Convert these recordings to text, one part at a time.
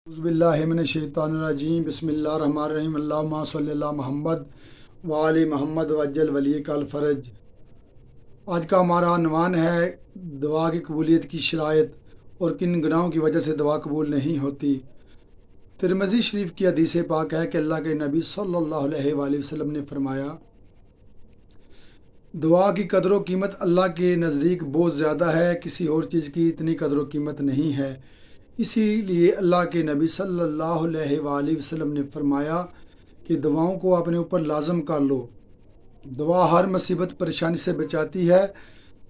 اعوذ باللہ من الشیطان الرجیم بسم اللہ الرحمن الرحیم اللہم صلی اللہ محمد وآل محمد وجل ولی الفرج۔ آج کا ہمارا عنوان ہے دعا کی قبولیت کی شرائط اور کن گناہوں کی وجہ سے دعا قبول نہیں ہوتی۔ ترمذی شریف کی حدیث پاک ہے کہ اللہ کے نبی صلی اللہ علیہ وآلہ وسلم نے فرمایا، دعا کی قدر و قیمت اللہ کے نزدیک بہت زیادہ ہے، کسی اور چیز کی اتنی قدر و قیمت نہیں ہے۔ اسی لیے اللہ کے نبی صلی اللہ علیہ وآلہ وسلم نے فرمایا کہ دعاؤں کو اپنے اوپر لازم کر لو۔ دعا ہر مصیبت پریشانی سے بچاتی ہے،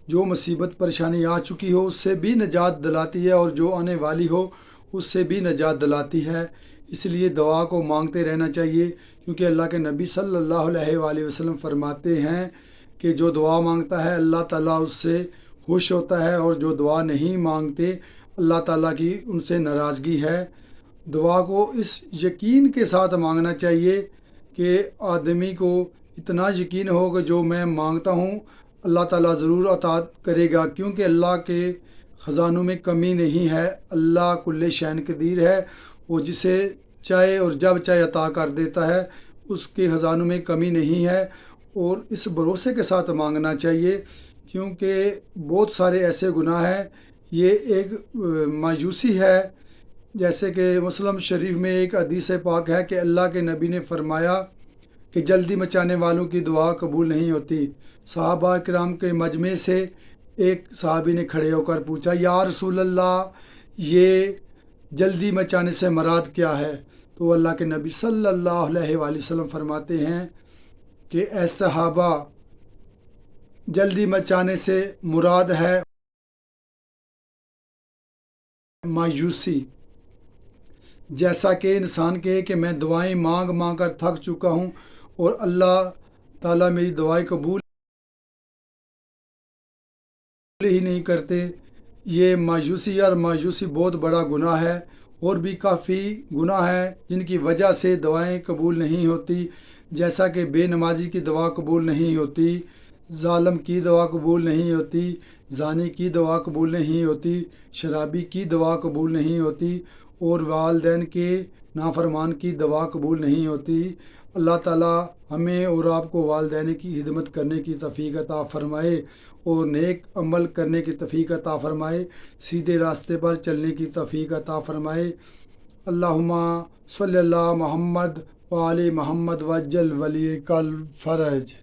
جو مصیبت پریشانی آ چکی ہو اس سے بھی نجات دلاتی ہے اور جو آنے والی ہو اس سے بھی نجات دلاتی ہے۔ اس لیے دعا کو مانگتے رہنا چاہیے، کیونکہ اللہ کے نبی صلی اللہ علیہ وآلہ وسلم فرماتے ہیں کہ جو دعا مانگتا ہے اللہ تعالیٰ اس سے خوش ہوتا ہے، اور جو دعا نہیں مانگتے اللہ تعالیٰ کی ان سے ناراضگی ہے۔ دعا کو اس یقین کے ساتھ مانگنا چاہیے کہ آدمی کو اتنا یقین ہو کہ جو میں مانگتا ہوں اللہ تعالیٰ ضرور عطا کرے گا، کیونکہ اللہ کے خزانوں میں کمی نہیں ہے۔ اللہ کل شین قدیر ہے، وہ جسے چاہے اور جب چاہے عطا کر دیتا ہے، اس کے خزانوں میں کمی نہیں ہے۔ اور اس بھروسے کے ساتھ مانگنا چاہیے، کیونکہ بہت سارے ایسے گناہ ہیں، یہ ایک مایوسی ہے۔ جیسے کہ مسلم شریف میں ایک حدیث پاک ہے کہ اللہ کے نبی نے فرمایا کہ جلدی مچانے والوں کی دعا قبول نہیں ہوتی۔ صحابہ کرام کے مجمع سے ایک صحابی نے کھڑے ہو کر پوچھا، یا رسول اللہ، یہ جلدی مچانے سے مراد کیا ہے؟ تو اللہ کے نبی صلی اللہ علیہ وآلہ وسلم فرماتے ہیں کہ اے صحابہ، جلدی مچانے سے مراد ہے مایوسی۔ جیسا کہ انسان کہے کہ میں دعائیں مانگ مانگ کر تھک چکا ہوں اور اللہ تعالیٰ میری دعائیں قبول ہی نہیں کرتے، یہ مایوسی اور مایوسی بہت بڑا گناہ ہے۔ اور بھی کافی گناہ ہیں جن کی وجہ سے دعائیں قبول نہیں ہوتی، جیسا کہ بے نمازی کی دعا قبول نہیں ہوتی، ظالم کی دعا قبول نہیں ہوتی، زانی کی دعا قبول نہیں ہوتی، شرابی کی دعا قبول نہیں ہوتی، اور والدین کے نافرمان کی دعا قبول نہیں ہوتی۔ اللہ تعالیٰ ہمیں اور آپ کو والدین کی خدمت کرنے کی توفیق عطا فرمائے اور نیک عمل کرنے کی توفیق عطا فرمائے، سیدھے راستے پر چلنے کی توفیق عطا فرمائے۔ اللہم صلی اللہ محمد وآل محمد وجل ولی الفرج۔